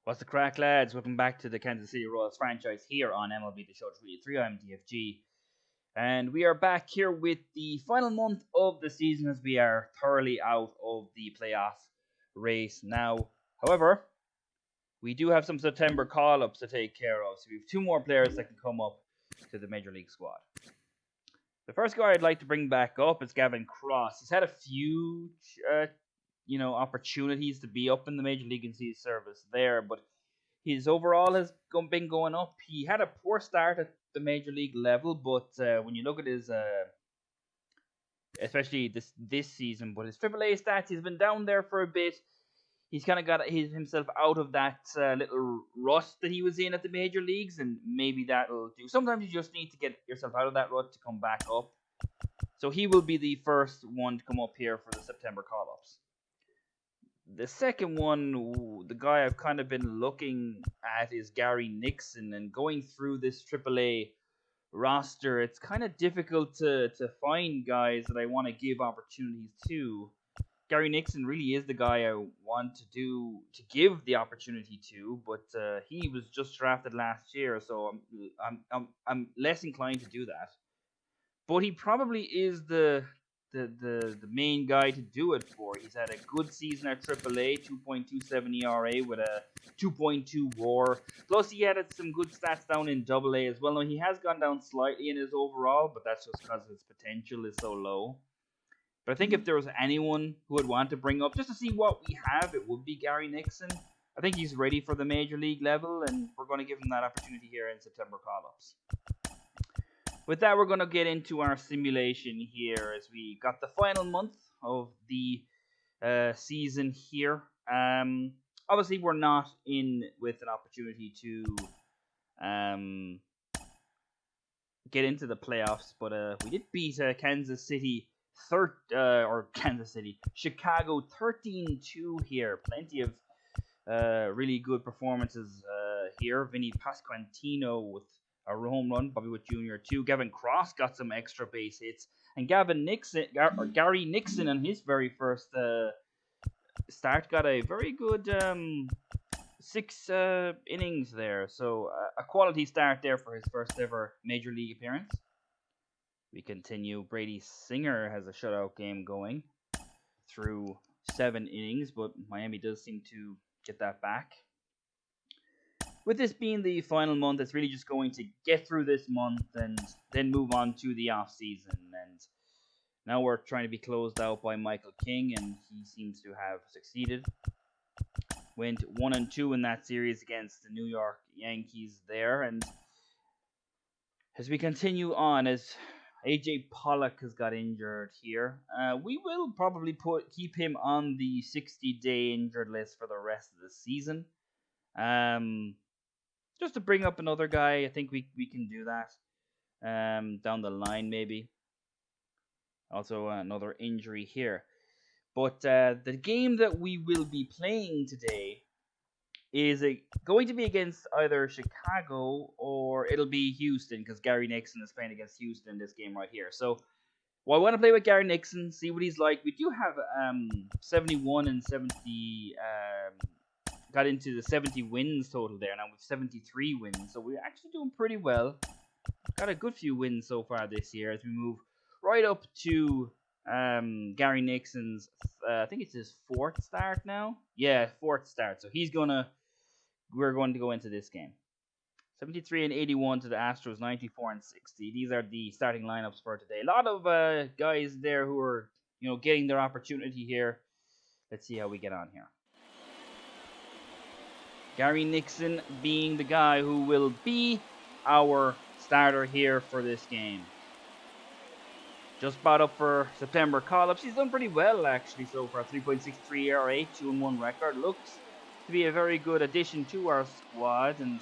What's the crack, lads? Welcome back to the Kansas City Royals franchise here on MLB The Show 3. I'm DFG. And we are back here with the final month of the season as we are thoroughly out of the playoff race now. However, we do have some September call-ups to take care of. So we have two more players that can come up to the Major League squad. The first guy I'd like to bring back up is Gavin Cross. He's had a few opportunities to be up in the Major League and see his service there, but his overall has been going up. He had a poor start at the Major League level, but when you look at his, especially this season, but his AAA stats, he's been down there for a bit. He's kind of got himself out of that little rut that he was in at the major leagues, and maybe that'll do. Sometimes you just need to get yourself out of that rut to come back up. So he will be the first one to come up here for the September call-ups. The second one, the guy I've kind of been looking at is Gary Nixon, and going through this AAA roster, it's kind of difficult to find guys that I want to give opportunities to. Gary Nixon really is the guy I want to give the opportunity to, but he was just drafted last year, so I'm less inclined to do that. But he probably is the main guy to do it for. He's had a good season at AAA, 2.27 ERA with a 2.2 WAR. Plus, he had some good stats down in AA as well. Now, he has gone down slightly in his overall, but that's just because his potential is so low. But I think if there was anyone who would want to bring up just to see what we have, it would be Gary Nixon. I think he's ready for the Major League level, and we're going to give him that opportunity here in September call-ups. With that, we're going to get into our simulation here as we got the final month of the season here. Obviously, we're not in with an opportunity to get into the playoffs, but we did beat Chicago 13-2 here. Plenty of really good performances here. Vinny Pasquantino with a home run, Bobby Witt Jr. too. Gavin Cross got some extra base hits, and Gary Nixon in his very first start got a very good 6 innings there. So a quality start there for his first ever Major League appearance. We continue. Brady Singer has a shutout game going through 7 innings, but Miami does seem to get that back. With this being the final month, it's really just going to get through this month and then move on to the off season. And now we're trying to be closed out by Michael King, and he seems to have succeeded. Went 1-2 in that series against the New York Yankees there. And as we continue on, as AJ Pollock has got injured here, we will probably keep him on the 60-day injured list for the rest of the season. Just to bring up another guy, I think we can do that down the line maybe. Also another injury here. But the game that we will be playing today is going to be against either Chicago or it'll be Houston, because Gary Nixon is playing against Houston in this game right here. So, I want to play with Gary Nixon, see what he's like. We do have 71 and 70, got into the 70 wins total there. Now with 73 wins, so we're actually doing pretty well. Got a good few wins so far this year as we move right up to Gary Nixon's, I think it's his 4th start now. Yeah, 4th start. So we're going to go into this game. 73 and 81 to the Astros, 94 and 60. These are the starting lineups for today. A lot of guys there who are, getting their opportunity here. Let's see how we get on here. Gary Nixon being the guy who will be our starter here for this game. Just brought up for September call-ups. He's done pretty well actually so far. 3.63 ERA, 2-1 record. Looks to be a very good addition to our squad, and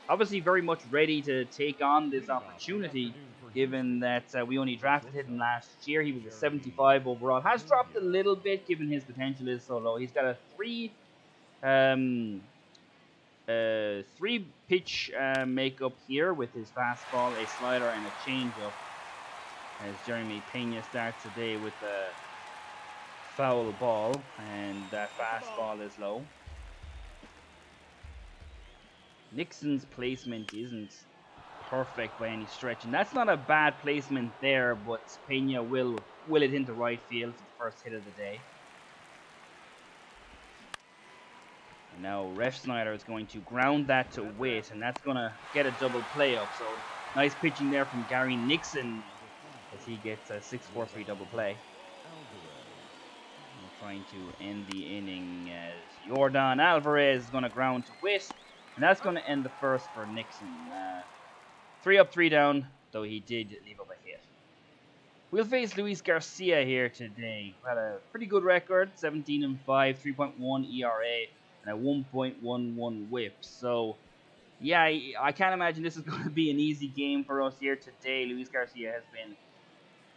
obviously very much ready to take on this opportunity, given that we only drafted him last year. He was a 75 overall. Has dropped a little bit given his potential is so low. He's got a 3-pitch makeup here with his fastball, a slider, and a changeup. As Jeremy Pena starts today with a foul ball, and that fastball is low. Nixon's placement isn't perfect by any stretch, and that's not a bad placement there, but Pena will it into right field for the first hit of the day. And now Refsnyder is going to ground that to Witt, and that's going to get a double play up. So nice pitching there from Gary Nixon as he gets a 6-4-3 double play. We're trying to end the inning as Jordan Alvarez is going to ground to Witt, and that's going to end the first for Nixon. 3 up, 3 down, though he did leave up a hit. We'll face Luis Garcia here today. Had a pretty good record, 17-5, 3.1 ERA, and a 1.11 WHIP. So, yeah, I can't imagine this is going to be an easy game for us here today. Luis Garcia has been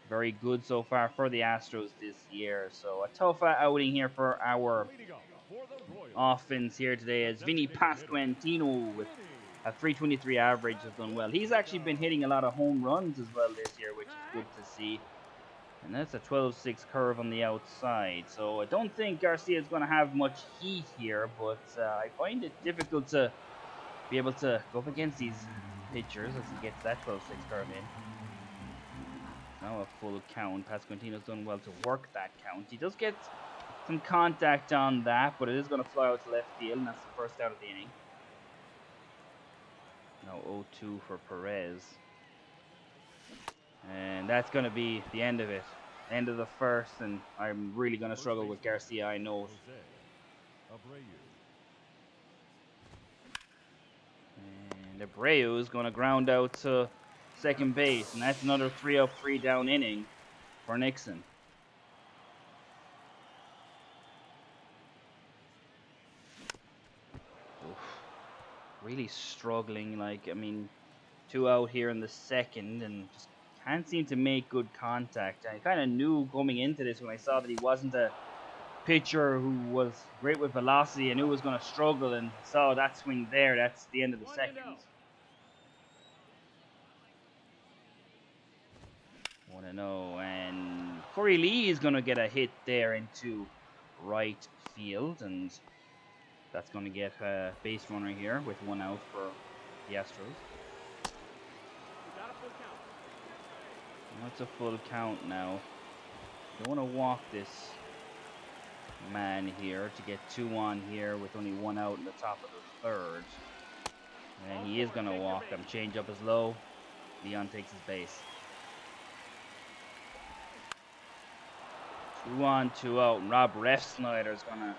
very good so far for the Astros this year. So, a tough outing here for our offense here today as Vinny Pasquantino with a 323 average has done well. He's actually been hitting a lot of home runs as well this year, which is good to see. And that's a 12-6 curve on the outside. So I don't think Garcia is going to have much heat here, but I find it difficult to be able to go up against these pitchers as he gets that 12-6 curve in. Now a full count. Pasquantino's done well to work that count. He does get some contact on that, but it is going to fly out to left field, and that's the first out of the inning. Now 0-2 for Perez. And that's going to be the end of it. End of the first, and I'm really going to struggle with Garcia, I know. And Abreu is going to ground out to second base, and that's another 3 up, 3 down inning for Nixon. Really struggling, like, I mean, 2 out here in the second, and just can't seem to make good contact. I kind of knew going into this when I saw that he wasn't a pitcher who was great with velocity. I knew he was going to struggle, and saw that swing there. That's the end of the second. 1-0, and Corey Lee is going to get a hit there into right field, and that's going to get a base runner here with 1 out for the Astros. That's a full count now. Don't want to walk this man here to get 2 on here with only 1 out in the top of the third. And he is going to walk him. Change up is low. Leon takes his base. 2 on, 2 out. And Rob Refsnyder is going to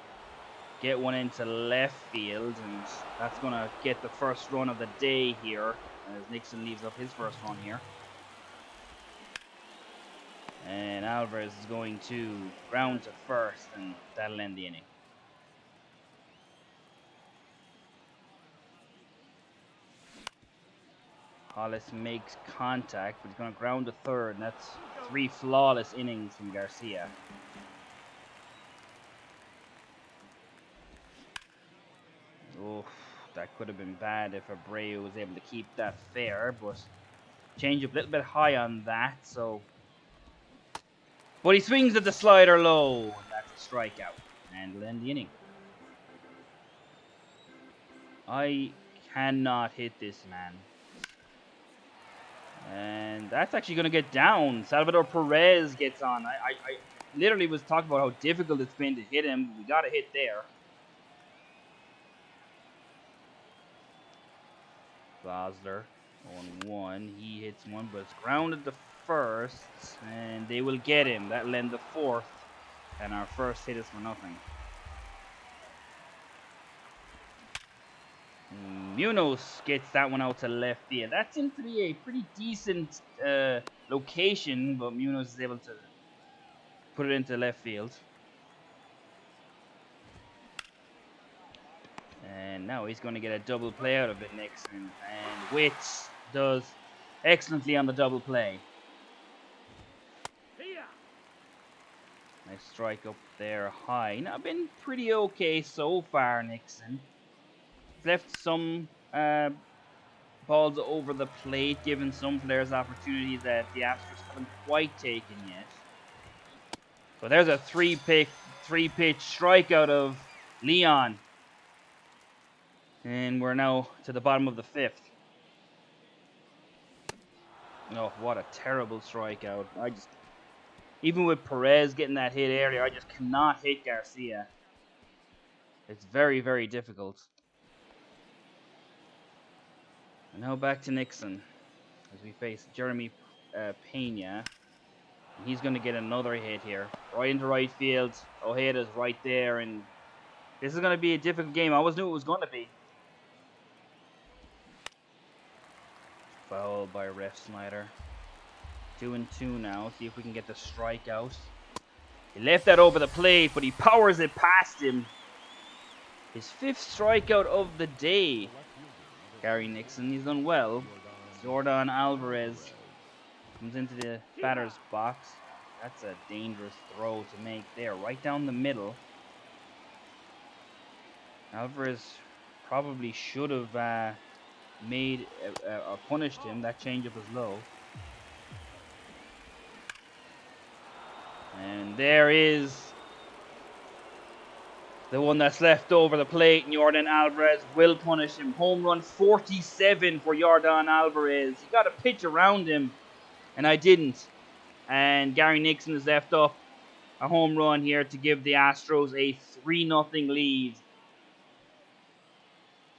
get 1 into left field, and that's going to get the first run of the day here as Nixon leaves up his first run here. And Alvarez is going to ground to first, and that'll end the inning. Hollis makes contact, but he's going to ground to third, and that's 3 flawless innings from Garcia. Oh, that could have been bad if Abreu was able to keep that fair, but change up a little bit high on that, so. But he swings at the slider low, and that's a strikeout, and we'll end the inning. I cannot hit this man. And that's actually going to get down. Salvador Perez gets on. I literally was talking about how difficult it's been to hit him. We got a hit there. Gosler on 1. He hits 1, but it's grounded to first. And they will get him. That'll end the 4th. And our first hit is for nothing. Munoz gets that one out to left field. That seems to be a pretty decent location, but Munoz is able to put it into left field. And now he's going to get a double play out of it, Nixon. And Witt does excellently on the double play. Nice strike up there high. Now, been pretty okay so far, Nixon. Left some balls over the plate, giving some players opportunities that the Astros haven't quite taken yet. So there's a three-pitch strikeout of Leon. And we're now to the bottom of the 5th. Oh, what a terrible strikeout. Even with Perez getting that hit earlier, I just cannot hit Garcia. It's very, very difficult. And now back to Nixon as we face Jeremy Pena. He's going to get another hit here. Right into right field. Ojeda's right there. And this is going to be a difficult game. I always knew it was going to be. Foul by Ref Snyder. 2-2 now. See if we can get the strikeout. He left that over the plate, but he powers it past him. His 5th strikeout of the day. Gary Nixon, he's done well. Jordan Alvarez comes into the batter's box. That's a dangerous throw to make there, right down the middle. Alvarez probably should have made or punished him. That changeup was low. And there is the one that's left over the plate. And Jordan Alvarez will punish him. Home run 47 for Jordan Alvarez. He got a pitch around him, and I didn't. And Gary Nixon has left up a home run here to give the Astros a 3-0 lead.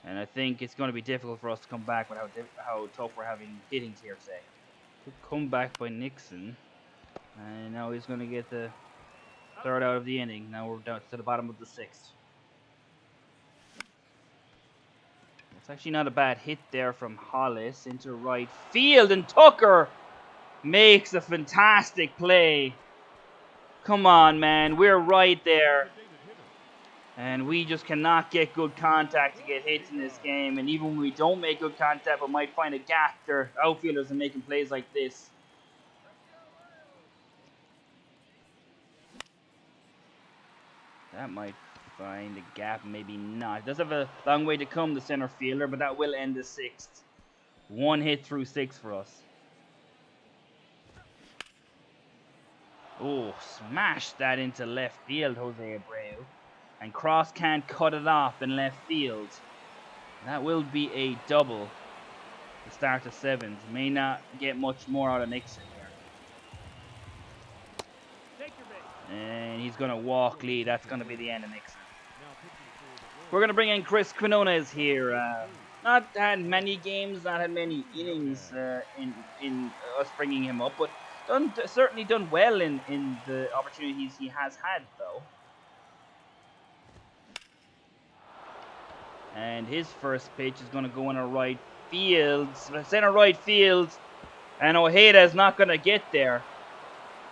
And I think it's going to be difficult for us to come back with how tough we're having hitting here today. Good comeback by Nixon. And now he's going to get the 3rd out of the inning. Now we're down to the bottom of the 6th. It's actually not a bad hit there from Hollis into right field. And Tucker makes a fantastic play. Come on, man. We're right there. And we just cannot get good contact to get hits in this game. And even when we don't make good contact, we might find a gap. Their outfielders are making plays like this. That might find a gap, maybe not. It does have a long way to come, the center fielder, but that will end the 6th. 1 hit through 6 for us. Oh, smashed that into left field, Jose Abreu. And Cross can't cut it off in left field. That will be a double to start the 7th. May not get much more out of Nixon here. And he's going to walk lead. That's going to be the end of Nixon. We're going to bring in Chris Quinones here. Not had many games, not had many innings in us bringing him up, but certainly done well in the opportunities he has had, though. And his first pitch is going to go in a right field, center right field, and Ojeda is not going to get there.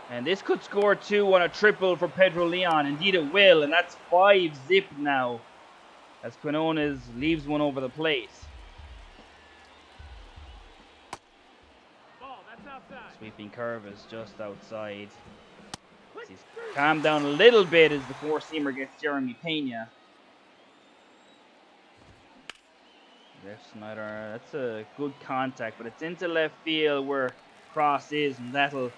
And this could score 2 on a triple for Pedro Leon. Indeed it will, and that's 5-zip now as Quinones leaves one over the plate. Sweeping curve is just outside. He's calmed down a little bit as the 4-seamer gets Jeremy Pena. Ref Snyder, that's a good contact, but it's into left field where Cross is, and that'll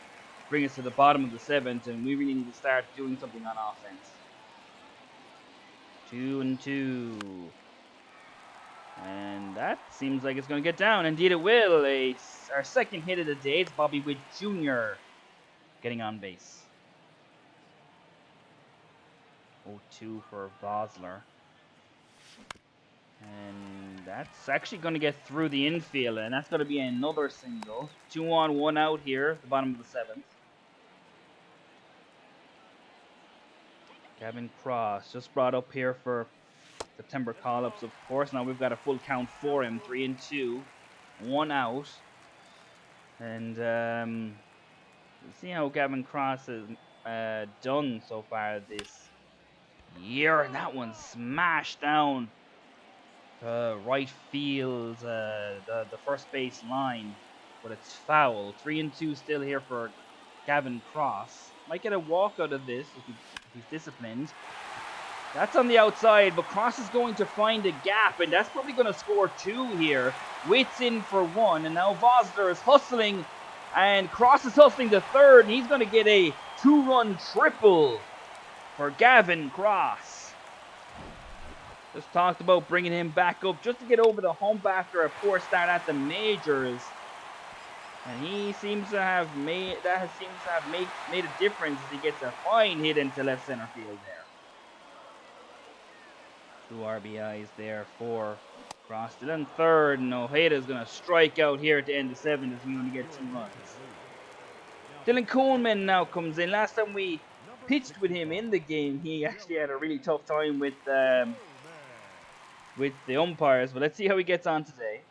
bring us to the bottom of the 7th, and we really need to start doing something on offense. 2-2. And that seems like it's going to get down. Indeed it will. Our second hit of the day. It's Bobby Witt Jr. getting on base. 0-2 for Vosler. And that's actually going to get through the infield, and that's going to be another single. 2 on, 1 out here at the bottom of the 7th. Gavin Cross just brought up here for September call-ups, of course. Now we've got a full count for him. 3-2, 1 out. And we'll see how Gavin Cross has done so far this year. And that one smashed down right field, the first base line, but it's foul. 3-2 still here for Gavin Cross. Might get a walk out of this if he's disciplined. That's on the outside, but Cross is going to find a gap, and that's probably going to score 2 here. Witt's in for 1, and now Vosler is hustling, and Cross is hustling to third, and he's going to get a 2-run triple for Gavin Cross. Just talked about bringing him back up just to get over the hump after a poor start at the majors. And he seems to have made made a difference as he gets a fine hit into left center field there. 2 RBIs there for Cross. Still in third, and Ojeda's going to strike out here at the end of 7 as we only get 2 runs. Dylan Coleman now comes in. Last time we pitched with him in the game, he actually had a really tough time with the umpires. But let's see how he gets on today.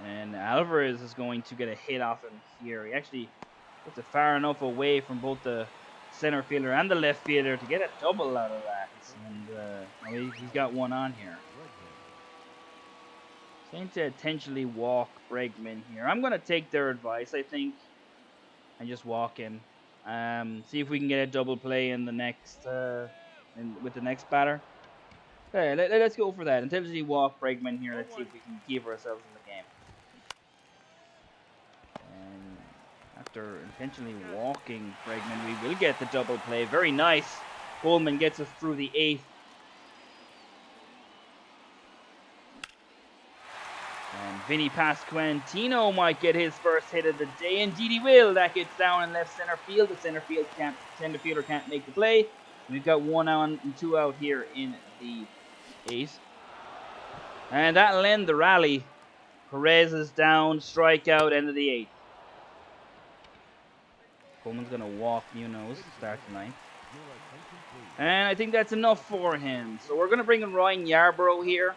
And Alvarez is going to get a hit off him here. He actually puts it far enough away from both the center fielder and the left fielder to get a double out of that. And he's got one on here. Going to intentionally walk Bregman here. I'm going to take their advice, I think, and just walk him. See if we can get a double play in the next with the next batter. Okay, let's go for that. Intentionally walk Bregman here. Let's see if we can keep ourselves in the game. And after intentionally walking Bregman, we will get the double play. Very nice. Coleman gets us through the 8th. And Vinny Pasquantino might get his first hit of the day. Indeed he will. That gets down in left center field. The center fielder can't make the play. We've got 1 on and 2 out here in the 8th. And that'll end the rally. Perez is down, strikeout, end of the 8th. Coleman's going to walk Munoz, start the 9th. And I think that's enough for him. So we're going to bring in Ryan Yarbrough here.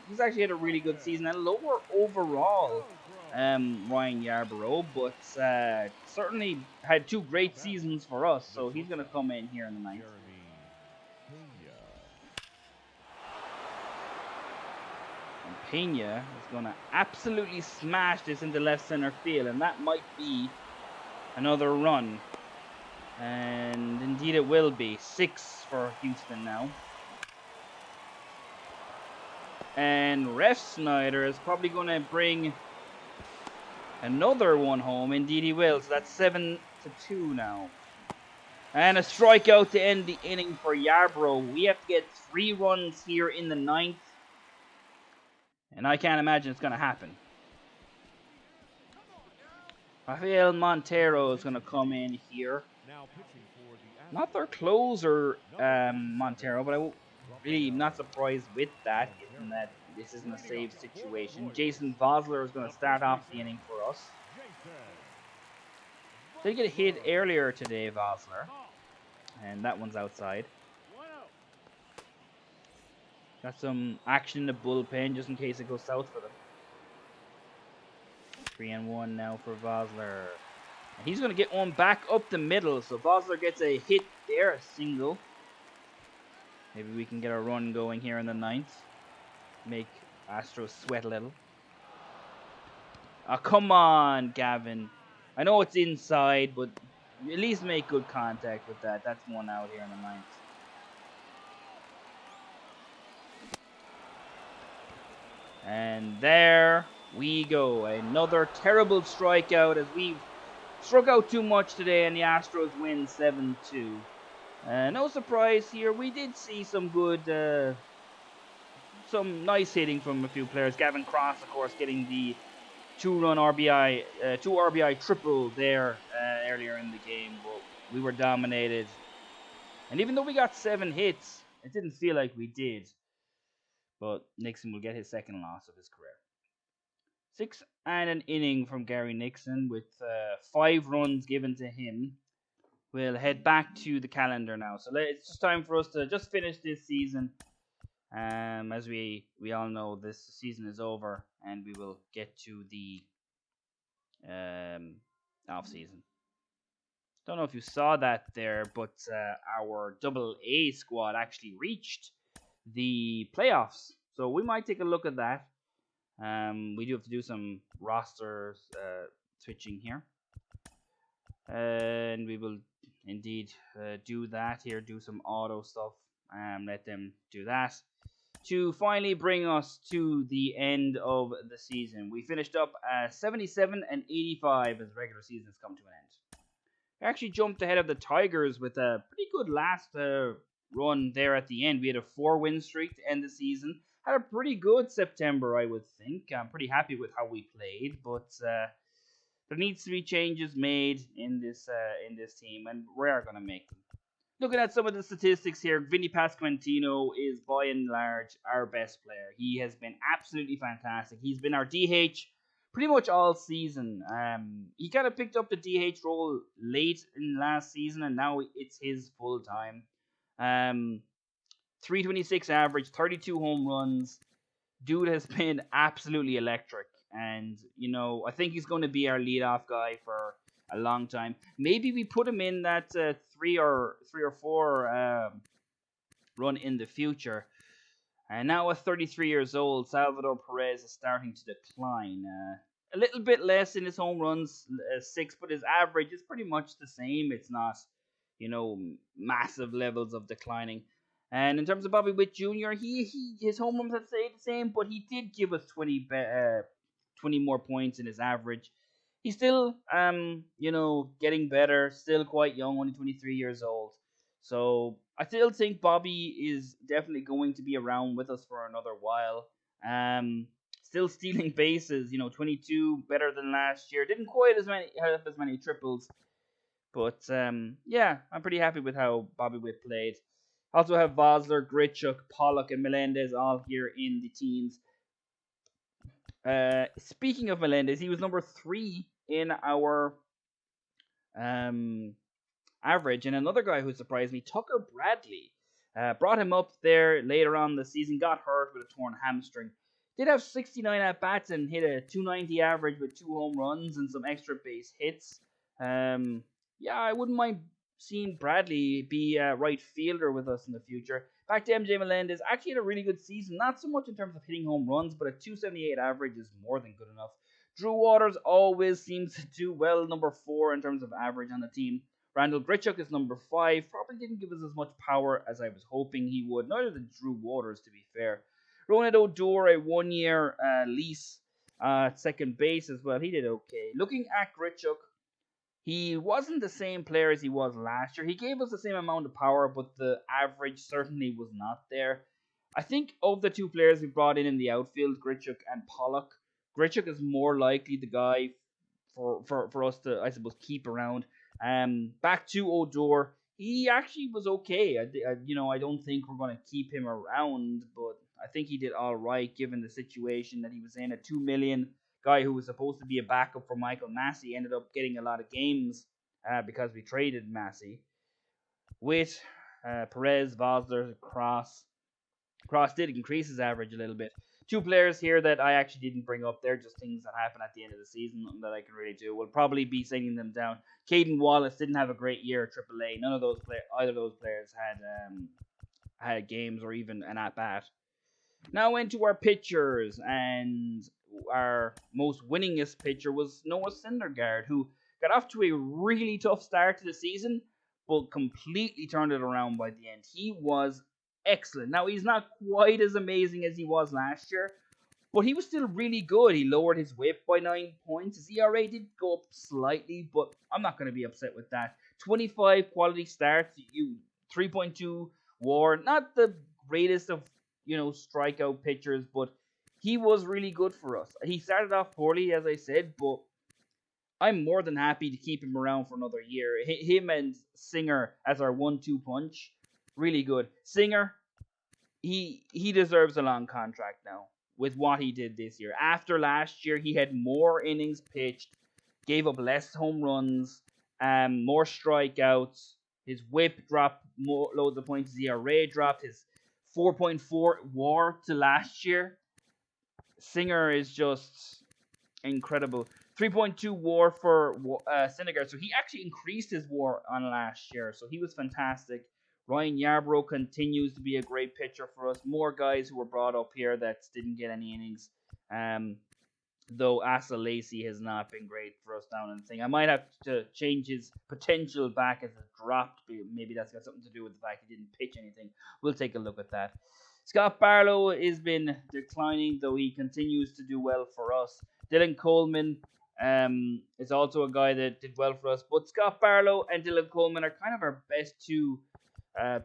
He's actually had a really good season. And lower overall, Ryan Yarbrough. But certainly had 2 great seasons for us. So he's going to come in here in the 9th. And Pena is going to absolutely smash this into left center field. And that might be another run. And indeed it will be. 6 for Houston now. And Ref Snyder is probably going to bring another one home. Indeed he will. So that's 7-2 now. And a strikeout to end the inning for Yarbrough. We have to get 3 runs here in the 9th. And I can't imagine it's going to happen. Rafael Montero is going to come in here. Not their closer, Montero, but I'm really not surprised with that, given that this isn't a save situation. Jason Vosler is going to start off the inning for us. Did get a hit earlier today, Vosler, and that one's outside. Got some action in the bullpen just in case it goes south for them. 3-1 now for Vosler. And he's going to get one back up the middle. So Vosler gets a hit there, a single. Maybe we can get a run going here in the 9th. Make Astros sweat a little. Oh, come on, Gavin. I know it's inside, but at least make good contact with that. That's 1 out here in the 9th. And there we go. Another terrible strikeout as we've struck out too much today, and the Astros win 7-2. No surprise here. We did see some good, some nice hitting from a few players. Gavin Cross, of course, getting the 2-run RBI, 2 RBI triple there earlier in the game. But we were dominated. And even though we got 7 hits, it didn't feel like we did. But Nixon will get his 2nd loss of his career. 6 and an inning from Gary Nixon with 5 runs given to him. We'll head back to the calendar now. So it's just time for us to just finish this season. As we all know, this season is over, and we will get to the off season. Don't know if you saw that there, but our AA squad actually reached the playoffs. So we might take a look at that. We do have to do some roster switching here. And we will indeed do that here, do some auto stuff, and let them do that. To finally bring us to the end of the season. We finished up 77 and 85 as the regular season has come to an end. Actually jumped ahead of the Tigers with a pretty good last run there at the end. We had a 4-win streak to end the season. Had a pretty good September, I would think. I'm pretty happy with how we played, but there needs to be changes made in this team, and we are going to make them. Looking at some of the statistics here, Vinny Pasquantino is by and large our best player. He has been absolutely fantastic. He's been our DH pretty much all season. He kind of picked up the DH role late in last season, and now it's his full time. 326 average, 32 home runs. Dude has been absolutely electric, and I think he's going to be our leadoff guy for a long time. Maybe we put him in that three or four run in the future. And now at 33 years old, Salvador Perez is starting to decline. A little bit less in his home runs, 6, but his average is pretty much the same. It's not, massive levels of declining. And in terms of Bobby Witt Jr., his home runs have stayed the same, but he did give us 20 more points in his average. He's still, getting better. Still quite young, only 23 years old. So I still think Bobby is definitely going to be around with us for another while. Still stealing bases, 22 better than last year. Didn't quite have as many triples, but yeah, I'm pretty happy with how Bobby Witt played. Also have Vosler, Grichuk, Pollock, and Melendez all here in the teens. Speaking of Melendez, he was number 3 in our average, and another guy who surprised me, Tucker Bradley. Brought him up there later on in the season, got hurt with a torn hamstring. Did have 69 at bats and hit a 290 average with 2 home runs and some extra base hits. Yeah, I wouldn't mind seeing Bradley be a right fielder with us in the future. Back to MJ Melendez, actually had a really good season, not so much in terms of hitting home runs, but a 278 average is more than good enough. Drew Waters always seems to do well, number 4 in terms of average on the team. Randall Grichuk is number 5, probably didn't give us as much power as I was hoping he would, neither did Drew Waters, to be fair. Ronald Odor, a 1-year lease at second base as well, he did okay. Looking at Grichuk, he wasn't the same player as he was last year. He gave us the same amount of power, but the average certainly was not there. I think of the 2 players we brought in the outfield, Grichuk and Pollock, Grichuk is more likely the guy for us to, I suppose, keep around. Back to Odor, he actually was okay. I don't think we're going to keep him around, but I think he did all right given the situation that he was in. A $2 million guy who was supposed to be a backup for Michael Massey ended up getting a lot of games because we traded Massey. With Perez, Vosler, Cross. Cross did increase his average a little bit. 2 players here that I actually didn't bring up. They're just things that happen at the end of the season that I can really do. We'll probably be sending them down. Caden Wallace didn't have a great year at AAA. Either of those players had games or even an at bat. Now into our pitchers, and our most winningest pitcher was Noah Syndergaard, who got off to a really tough start to the season, but completely turned it around by the end. He was excellent. Now, he's not quite as amazing as he was last year, but he was still really good. He lowered his whip by 9 points. His ERA did go up slightly, but I'm not going to be upset with that. 25 quality starts, 3.2 WAR. Not the greatest of, strikeout pitchers, but he was really good for us. He started off poorly, as I said, but I'm more than happy to keep him around for another year. Him and Singer as our 1-2 punch, really good. Singer, he deserves a long contract now with what he did this year. After last year, he had more innings pitched, gave up less home runs, more strikeouts. His whip dropped loads of points. His ERA dropped. His 4.4 WAR to last year. Singer is just incredible. 3.2 WAR for Syndergaard. So he actually increased his WAR on last year. So he was fantastic. Ryan Yarbrough continues to be a great pitcher for us. More guys who were brought up here that didn't get any innings. Though Asa Lacey has not been great for us down in the thing. I might have to change his potential back as it dropped. Maybe that's got something to do with the fact he didn't pitch anything. We'll take a look at that. Scott Barlow has been declining, though he continues to do well for us. Dylan Coleman, is also a guy that did well for us. But Scott Barlow and Dylan Coleman are kind of our best two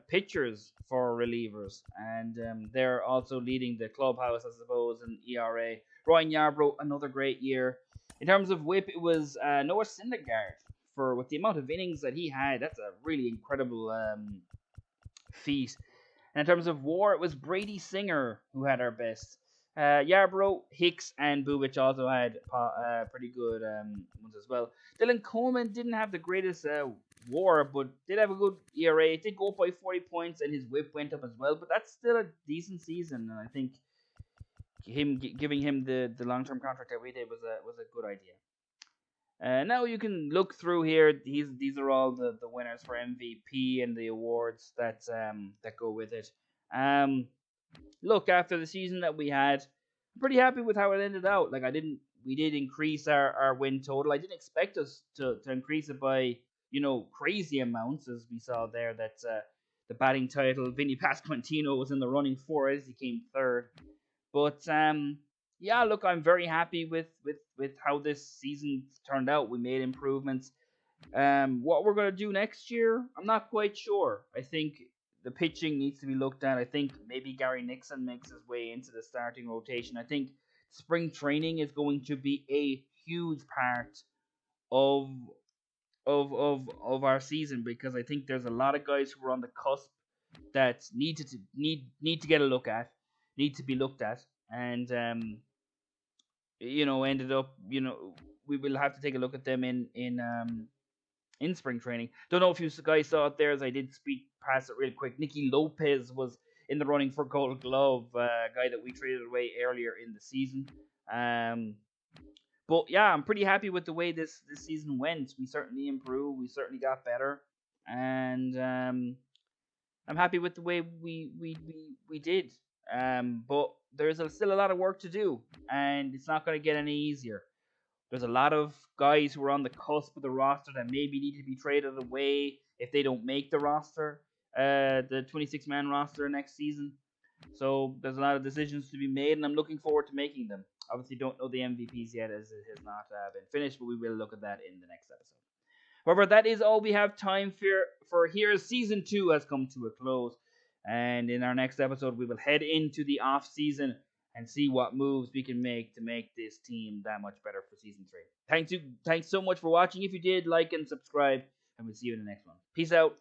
pitchers for relievers, and they're also leading the clubhouse, I suppose, in ERA. Ryan Yarbrough, another great year. In terms of WHIP, it was Noah Syndergaard. For with the amount of innings that he had, that's a really incredible feat. And in terms of WAR, it was Brady Singer who had our best. Yarbrough, Hicks, and Bubic also had pretty good ones as well. Dylan Coleman didn't have the greatest WAR, but did have a good ERA. It did go up by 40 points, and his WHIP went up as well. But that's still a decent season, and I think giving him the long term contract that we did was a good idea. Now you can look through here. These are all the winners for MVP and the awards that go with it. Um, Look, after the season that we had, I'm pretty happy with how it ended out. Like we did increase our win total. I didn't expect us to increase it by crazy amounts, as we saw there. That the batting title, Vinny Pasquantino was in the running for it. He came third, but yeah, look, I'm very happy with how this season turned out. We made improvements. What we're gonna do next year, I'm not quite sure. I think the pitching needs to be looked at. I think maybe Gary Nixon makes his way into the starting rotation. I think spring training is going to be a huge part of of our season, because I think there's a lot of guys who are on the cusp that need to get a look at, need to be looked at, and ended up, we will have to take a look at them in spring training. Don't know if you guys saw it there, as I did speak past it real quick. Nicky Lopez was in the running for Gold Glove, guy that we traded away earlier in the season. But yeah, I'm pretty happy with the way this season went. We certainly improved. We certainly got better, and I'm happy with the way we did. But there's still a lot of work to do, and it's not going to get any easier. There's a lot of guys who are on the cusp of the roster that maybe need to be traded away if they don't make the roster, the 26-man roster next season. So there's a lot of decisions to be made, and I'm looking forward to making them. Obviously, don't know the MVPs yet, as it has not been finished, but we will look at that in the next episode. However, that is all we have time for here. Season 2 has come to a close, and in our next episode, we will head into the off season and see what moves we can make to make this team that much better for season 3. Thanks so much for watching. If you did, like and subscribe, and we'll see you in the next one. Peace out.